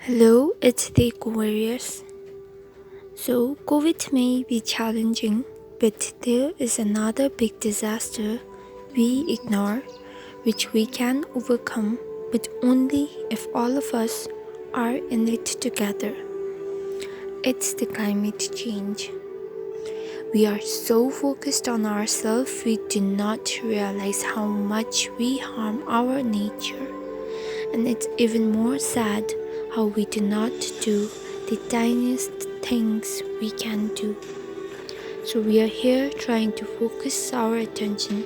Hello, it's the Warriors. So, COVID may be challenging, but there is another big disaster we ignore, which we can overcome, but only if all of us are in it together. It's the climate change. We are so focused on ourselves, we do not realize how much we harm our nature. And it's even more sad how we do not do the tiniest things we can do. So we are here trying to focus our attention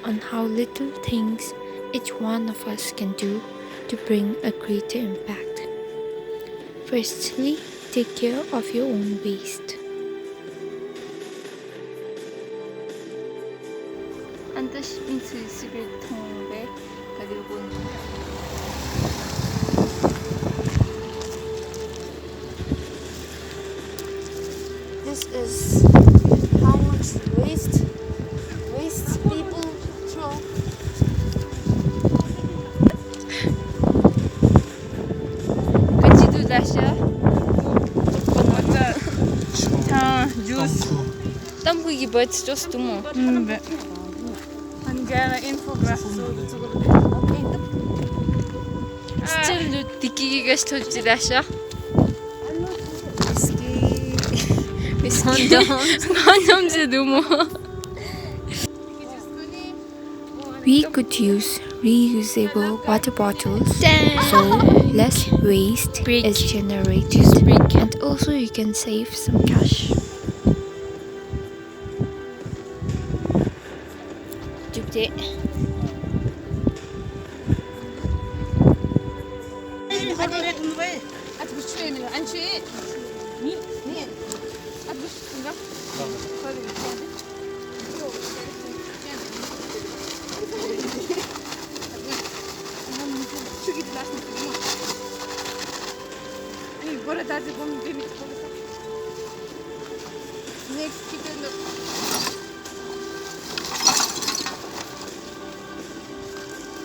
on how little things each one of us can do to bring a greater impact. Firstly, take care of your own waste. This is how much waste people throw. Could you do that, yeah? Juice. Tampugi, but it's just too much. And get an infographic. Still do tiki guys to Dasha. We could use reusable water bottles, so less waste is generated, and also you can save some cash.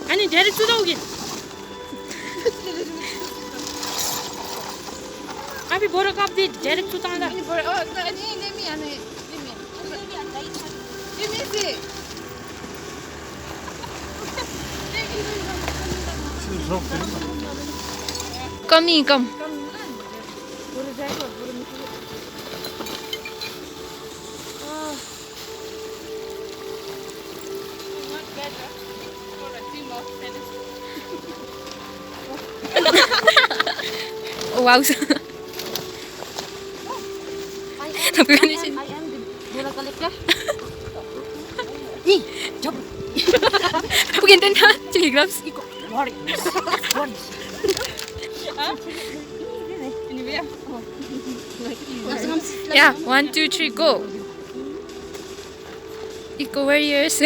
아니 내리 뜯어오긴. abi bora kap değil direkt tutan da. Ini bora oh ini mi ane ini. Ini sih. Come. Oh, wow. Napagalisin. I am the bola collector. Ih, jump. Pagintan na. Sige, gloves. What? Yeah, 1, 2, 3, go. Eco warriors.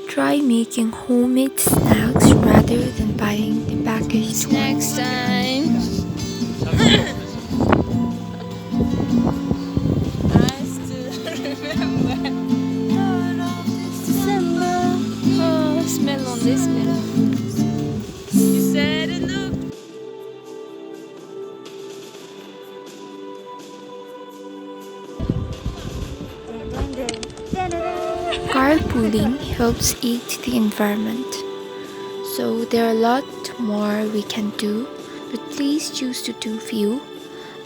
Try making homemade snacks rather than buying the packaged Next time. I still remember. December. Oh, smell on this smell. You said it looked. Carpooling helps aid the environment. So there are a lot more we can do, but please choose to do few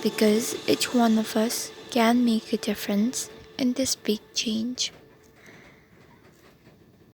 because each one of us can make a difference in this big change.